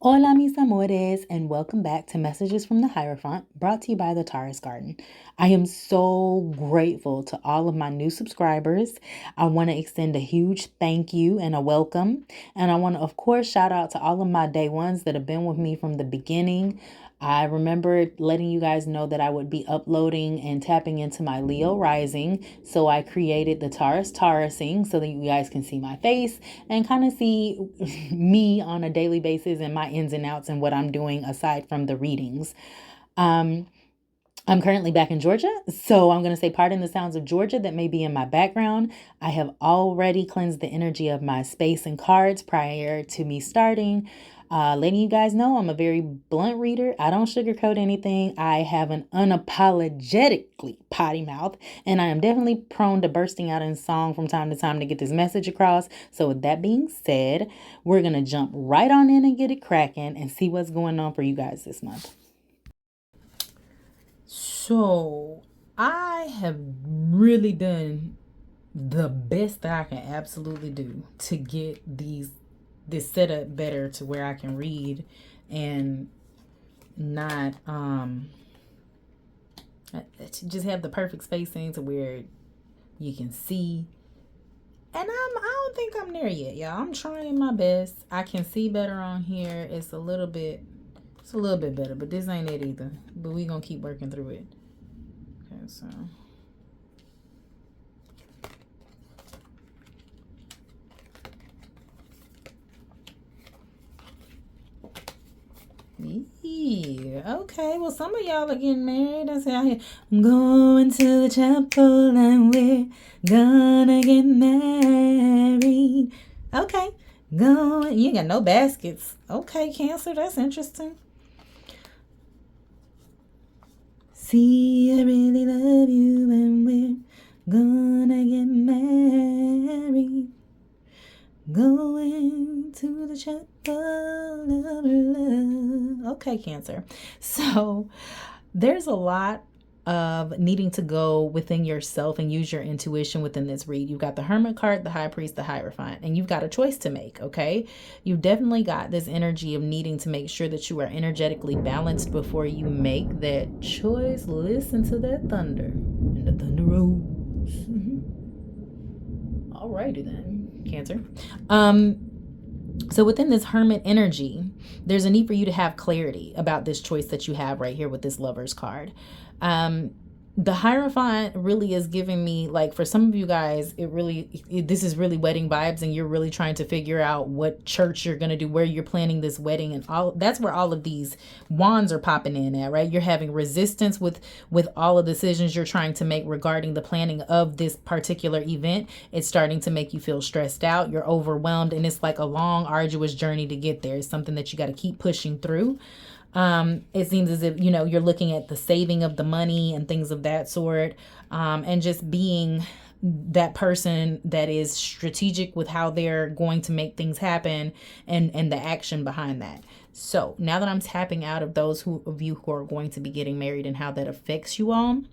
Hola, mis amores, and welcome back to Messages from the Hierophant, brought to you by the Taurus Garden. I am so grateful to all of my new subscribers. I want to extend a huge thank you and a welcome. And I want to, of course, shout out to all of my day ones that have been with me from the beginning. I remember letting you guys know that I would be uploading and tapping into my Leo rising. So I created the Taurusing so that you guys can see my face and kind of see me on a daily basis and my ins and outs and what I'm doing aside from the readings. Um, I'm currently back in Georgia, so I'm going to say pardon the sounds of Georgia that may be in my background. I have already cleansed the energy of my space and cards prior to me starting. Letting you guys know I'm a very blunt reader. I don't sugarcoat anything. I have an unapologetically potty mouth, and I am definitely prone to bursting out in song from time to time to get this message across. So with that being said, we're going to jump right on in and get it cracking and see what's going on for you guys this month. So I have really done the best that I can absolutely do to get this setup better to where I can read and not to just have the perfect spacing to where you can see. And I don't think I'm there yet, y'all. I'm trying my best. I can see better on here. It's a little bit better, but this ain't it either. But we gonna keep working through it. Okay, so yeah, okay. Well, some of y'all are getting married. I say out here, I'm going to the chapel and we're gonna get married. Okay, going. You ain't got no baskets. Okay, Cancer. That's interesting. See, I really love you and we're gonna get married. Going to the chapel of love. Okay, Cancer. So there's a lot of needing to go within yourself and use your intuition within this read. You've got the Hermit card, the High Priest, the Hierophant, and you've got a choice to make, okay? You've definitely got this energy of needing to make sure that you are energetically balanced before you make that choice. Listen to that thunder, and the thunder rolls. Alrighty then, Cancer. So within this Hermit energy, there's a need for you to have clarity about this choice that you have right here with this Lover's card. The Hierophant really is giving me, like, for some of you guys, this is really wedding vibes, and you're really trying to figure out what church you're going to do, where you're planning this wedding, and all. That's where all of these wands are popping in at, right? You're having resistance with all of the decisions you're trying to make regarding the planning of this particular event. It's starting to make you feel stressed out. You're overwhelmed, and it's like a long, arduous journey to get there. It's something that you got to keep pushing through. It seems as if, you're looking at the saving of the money and things of that sort, and just being that person that is strategic with how they're going to make things happen and the action behind that. So now that I'm tapping out of those of you who are going to be getting married and how that affects you all,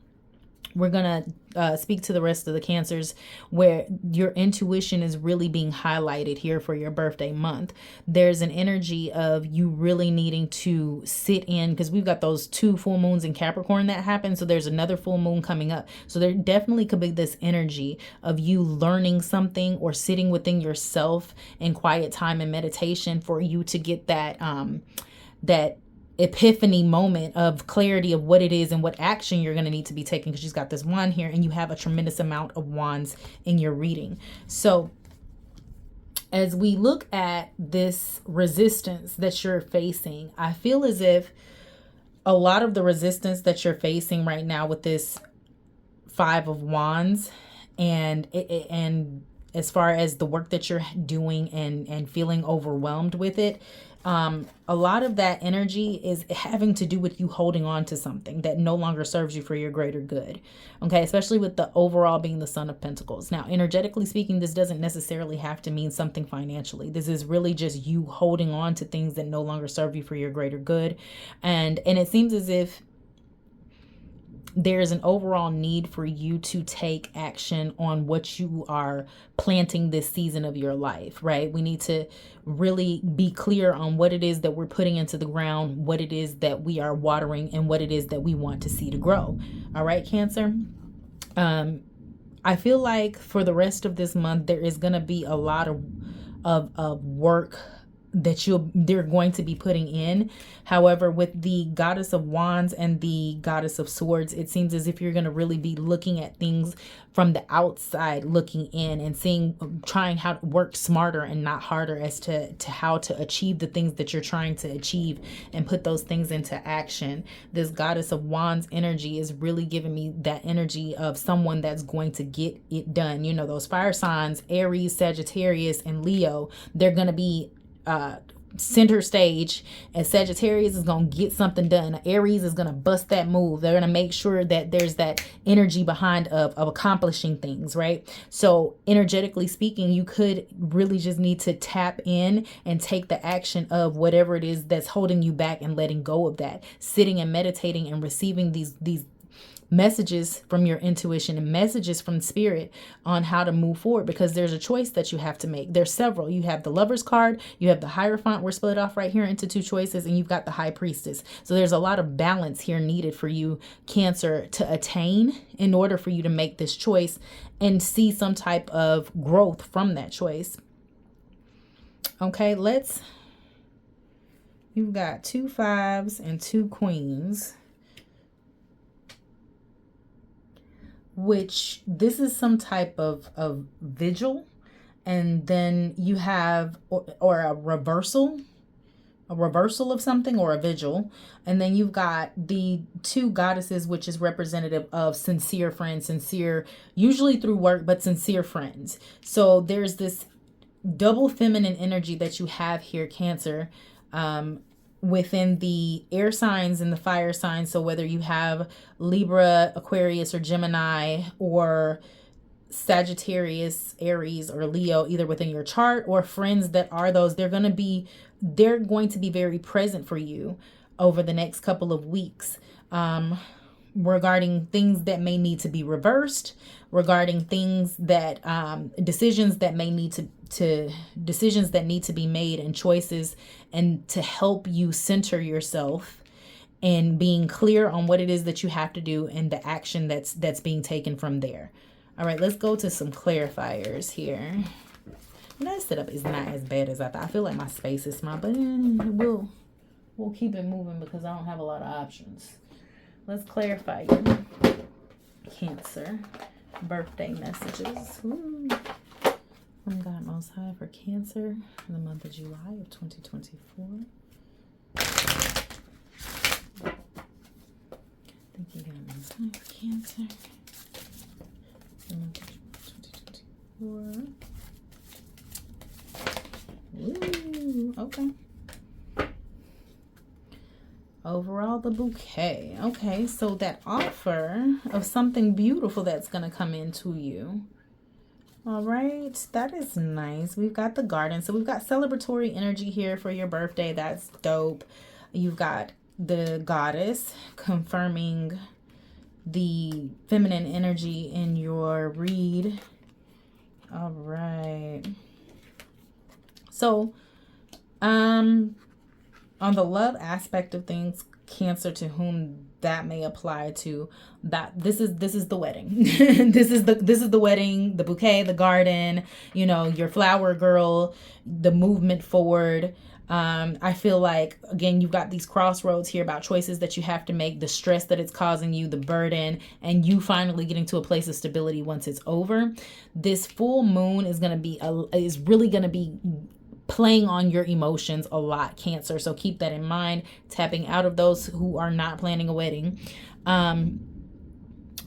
we're going to speak to the rest of the Cancers where your intuition is really being highlighted here for your birthday month. There's an energy of you really needing to sit in, because we've got those 2 full moons in Capricorn that happen. So there's another full moon coming up. So there definitely could be this energy of you learning something or sitting within yourself in quiet time and meditation for you to get that epiphany moment of clarity of what it is and what action you're going to need to be taking, because she's got this wand here and you have a tremendous amount of wands in your reading. So as we look at this resistance that you're facing, I feel as if a lot of the resistance that you're facing right now with this 5 of Wands and as far as the work that you're doing and feeling overwhelmed with it, a lot of that energy is having to do with you holding on to something that no longer serves you for your greater good. Okay, especially with the overall being the Son of Pentacles. Now, energetically speaking, this doesn't necessarily have to mean something financially. This is really just you holding on to things that no longer serve you for your greater good. And it seems as if there's an overall need for you to take action on what you are planting this season of your life, right? We need to really be clear on what it is that we're putting into the ground, what it is that we are watering, and what it is that we want to see to grow. All right, Cancer. I feel like for the rest of this month, there is going to be a lot of work that they're going to be putting in. However, with the Goddess of Wands and the Goddess of Swords, it seems as if you're going to really be looking at things from the outside looking in and trying how to work smarter and not harder as to how to achieve the things that you're trying to achieve and put those things into action. This Goddess of Wands energy is really giving me that energy of someone that's going to get it done. You know, those fire signs, Aries, Sagittarius, and Leo, they're going to be center stage, and Sagittarius is going to get something done. Aries is going to bust that move. They're going to make sure that there's that energy behind of accomplishing things, right? So energetically speaking, you could really just need to tap in and take the action of whatever it is that's holding you back and letting go of that, sitting and meditating and receiving these messages from your intuition and messages from spirit on how to move forward, because there's a choice that you have to make. There's several. You have the Lover's card, you have the Hierophant. We're split off right here into two choices, and you've got the High Priestess. So there's a lot of balance here needed for you, Cancer, to attain in order for you to make this choice and see some type of growth from that choice. Okay, you've got 2 5s and 2 queens, which this is some type of vigil, and then you have or a reversal of something, or a vigil, and then you've got the 2 goddesses, which is representative of sincere friends, usually through work, but sincere friends. So there's this double feminine energy that you have here, Cancer, within the air signs and the fire signs. So whether you have Libra, Aquarius, or Gemini, or Sagittarius, Aries, or Leo, either within your chart, or friends that are those, they're going to be very present for you over the next couple of weeks, regarding things that may need to be reversed, regarding things that decisions that need to be made, and choices, and to help you center yourself and being clear on what it is that you have to do and the action that's being taken from there. All right, let's go to some clarifiers here. That setup is not as bad as I thought. I feel like my space is small, but we'll keep it moving because I don't have a lot of options. Let's clarify your Cancer birthday messages. Ooh. From God Most High for Cancer in the month of July of 2024. Thank you, God Most High for Cancer in the month of July 2024. Ooh, okay. Overall, the bouquet. Okay, so that offer of something beautiful that's going to come into you. All right, that is nice. We've got the garden. So we've got celebratory energy here for your birthday. That's dope. You've got the goddess confirming the feminine energy in your read. All right. So, on the love aspect of things, Cancer, to whom that may apply to, that this is the wedding. this is the wedding, the bouquet, the garden, your flower girl, the movement forward. I feel like, again, you've got these crossroads here about choices that you have to make, the stress that it's causing you, the burden, and you finally getting to a place of stability once it's over. This full moon is really going to be playing on your emotions a lot, Cancer. So keep that in mind, tapping out of those who are not planning a wedding.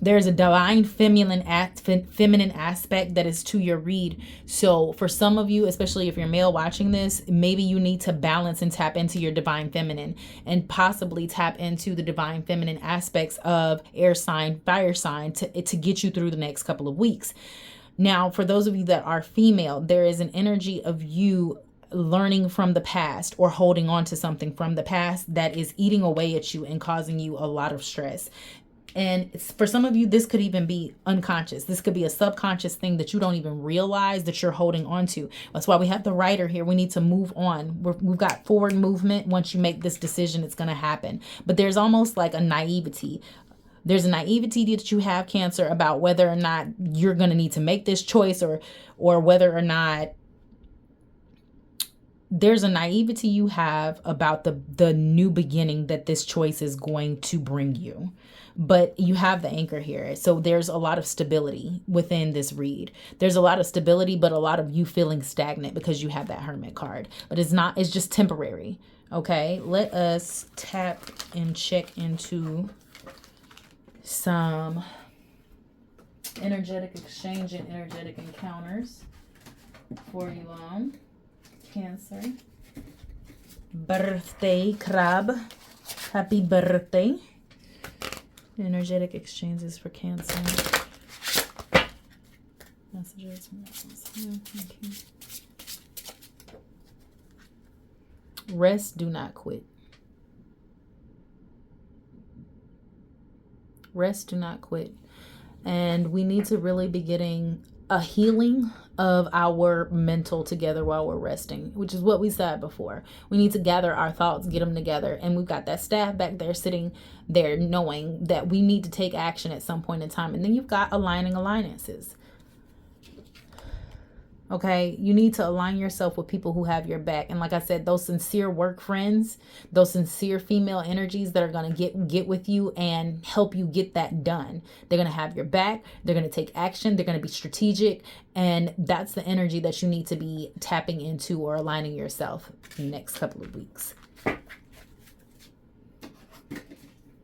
There's a divine feminine aspect that is to your read. So for some of you, especially if you're male watching this, maybe you need to balance and tap into your divine feminine, and possibly tap into the divine feminine aspects of air sign, fire sign to get you through the next couple of weeks. Now, for those of you that are female, there is an energy of you learning from the past or holding on to something from the past that is eating away at you and causing you a lot of stress. And for some of you, this could even be unconscious. This could be a subconscious thing that you don't even realize that you're holding on to. That's why we have the Rider here. We need to move on. We've got forward movement. Once you make this decision, it's going to happen. But there's almost like a naivety. There's a naivety that you have, Cancer, about whether or not you're going to need to make this choice, or whether or not there's a naivety you have about the new beginning that this choice is going to bring you. But you have the anchor here. So there's a lot of stability within this read. There's a lot of stability, but a lot of you feeling stagnant because you have that Hermit card. But it's just temporary. Okay, let us tap and check into some energetic exchange and energetic encounters for you all. Cancer. Birthday crab. Happy birthday. Energetic exchanges for Cancer. Messages from okay. Rest, do not quit. Rest, do not quit. And we need to really be getting a healing of our mental together while we're resting, which is what we said before. We need to gather our thoughts, get them together. And we've got that staff back there sitting there knowing that we need to take action at some point in time. And then you've got aligning alliances. Okay, you need to align yourself with people who have your back. And like I said, those sincere work friends, those sincere female energies that are going to get with you and help you get that done. They're going to have your back. They're going to take action. They're going to be strategic. And that's the energy that you need to be tapping into or aligning yourself in the next couple of weeks.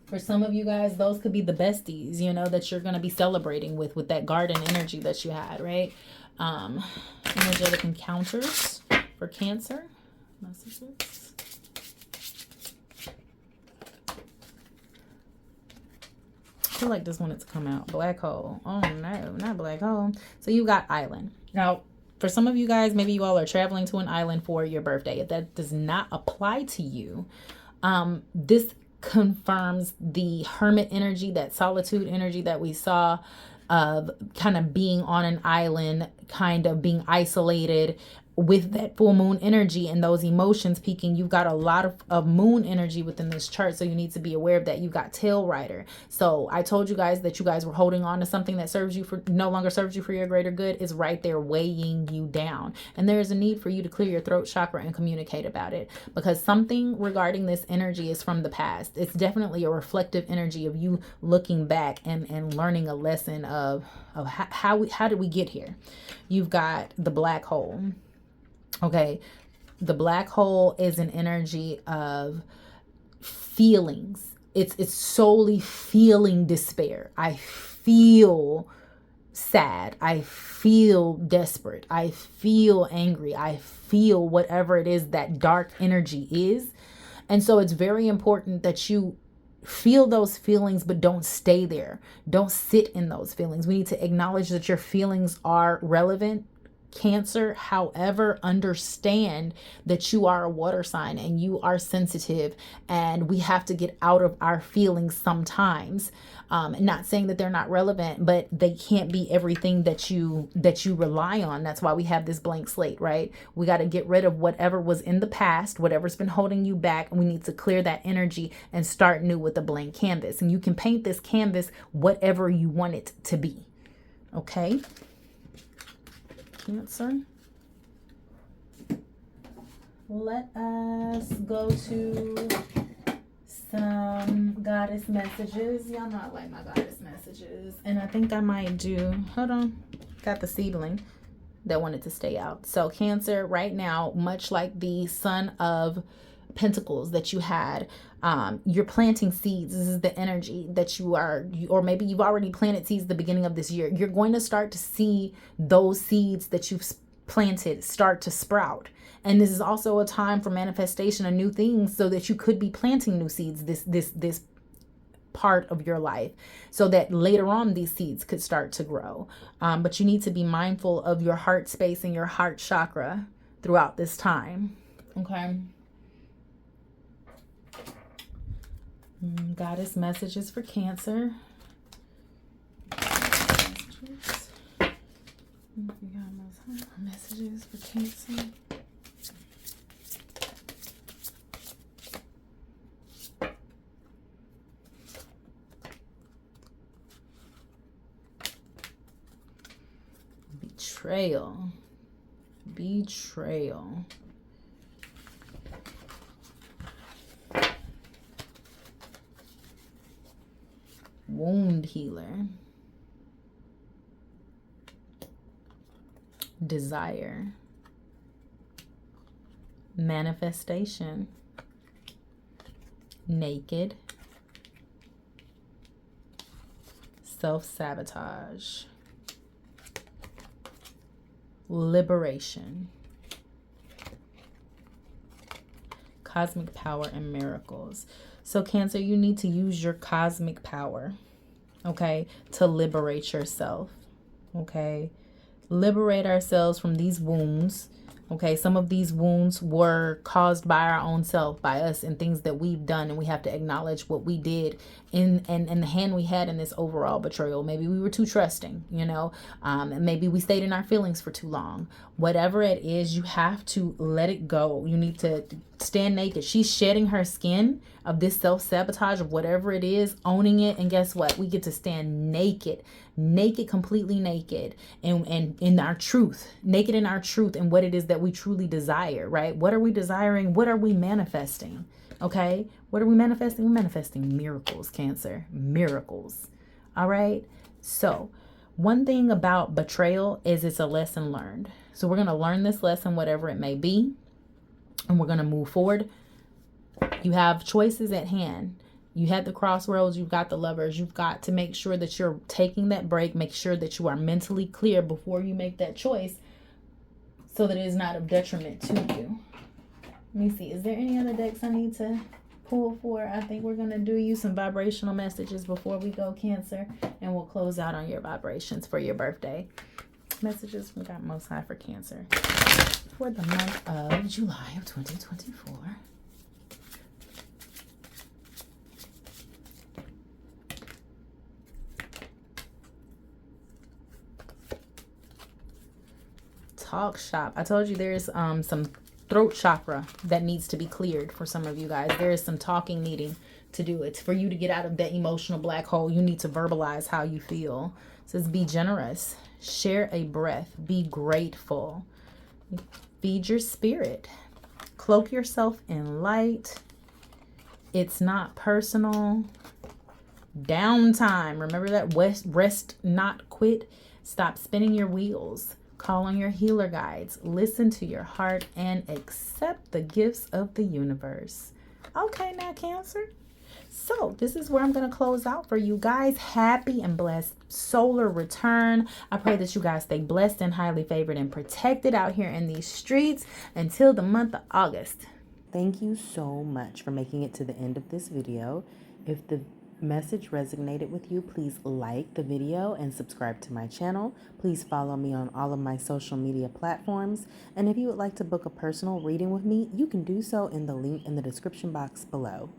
For some of you guys, those could be the besties, you know, that you're going to be celebrating with that garden energy that you had, right? Energetic encounters for Cancer. Messages. I feel like this wanted to come out. Black hole. Oh no, not black hole. So you got island. Now, for some of you guys, maybe you all are traveling to an island for your birthday. If that does not apply to you, this confirms the hermit energy, that solitude energy that we saw, of kind of being on an island, kind of being isolated with that full moon energy and those emotions peaking. You've got a lot of moon energy within this chart, so you need to be aware of that. You've got tail rider. So I told you guys that you guys were holding on to something that no longer serves you for your greater good. Is right there weighing you down, and there is a need for you to clear your throat chakra and communicate about it, because something regarding this energy is from the past. It's definitely a reflective energy of you looking back and learning a lesson of how did we get here. You've got the black hole. Okay, the black hole is an energy of feelings. It's solely feeling despair. I feel sad. I feel desperate. I feel angry. I feel whatever it is that dark energy is. And so it's very important that you feel those feelings, but don't stay there. Don't sit in those feelings. We need to acknowledge that your feelings are relevant, Cancer. However, understand that you are a water sign and you are sensitive, and we have to get out of our feelings sometimes. Not saying that they're not relevant, but they can't be everything that you rely on. That's why we have this blank slate, right? We got to get rid of whatever was in the past, whatever's been holding you back, and we need to clear that energy and start new with a blank canvas. And you can paint this canvas whatever you want it to be. Okay? Cancer. Let us go to some goddess messages. Y'all know I like my goddess messages. And I think I might do, hold on, got the seedling that wanted to stay out. So Cancer, right now, much like the Son of Pentacles that you had, you're planting seeds. This is the energy that you are, or maybe you've already planted seeds at the beginning of this year. You're going to start to see those seeds that you've planted start to sprout. And this is also a time for manifestation of new things, so that you could be planting new seeds this part of your life, so that later on these seeds could start to grow. But you need to be mindful of your heart space and your heart chakra throughout this time. Okay. Goddess messages for Cancer. We got more messages for Cancer. Betrayal. Betrayal. Wound healer. Desire. Manifestation. Naked. Self-sabotage. Liberation. Cosmic power and miracles. So Cancer, you need to use your cosmic power, okay, to liberate yourself, okay? Liberate ourselves from these wounds, okay? Some of these wounds were caused by our own self, by us, and things that we've done, and we have to acknowledge what we did in the hand we had in this overall betrayal. Maybe we were too trusting, you know, and maybe we stayed in our feelings for too long. Whatever it is, you have to let it go. You need to stand naked. She's shedding her skin of this self-sabotage of whatever it is, owning it, and guess what? We get to stand naked, completely naked, and in our truth, naked in our truth, and what it is that we truly desire, right? What are we desiring? What are we manifesting? Okay, what are we manifesting? We're manifesting miracles, Cancer. Miracles. All right. So one thing about betrayal is it's a lesson learned. So we're going to learn this lesson, whatever it may be, and we're going to move forward. You have choices at hand. You had the crossroads. You've got the Lovers. You've got to make sure that you're taking that break. Make sure that you are mentally clear before you make that choice so that it is not of detriment to you. Let me see. Is there any other decks I need to pull for? I think we're going to do you some vibrational messages before we go, Cancer. And we'll close out on your vibrations for your birthday. Messages we got Most High for Cancer for the month of July of 2024. Talk shop. I told you there's some throat chakra that needs to be cleared for some of you guys. There is some talking needing to do. It's for you to get out of that emotional black hole. You need to verbalize how you feel. It says be generous, share a breath, be grateful, feed your spirit, cloak yourself in light. It's not personal. Downtime. Remember that, rest not quit. Stop spinning your wheels. Call on your healer guides, listen to your heart, and accept the gifts of the universe. Okay, now Cancer. So this is where I'm going to close out for you guys. Happy and blessed solar return. I pray that you guys stay blessed and highly favored and protected out here in these streets until the month of August. Thank you so much for making it to the end of this video. If the message resonated with you, please like the video and subscribe to my channel. Please follow me on all of my social media platforms. And if you would like to book a personal reading with me, you can do so in the link in the description box below.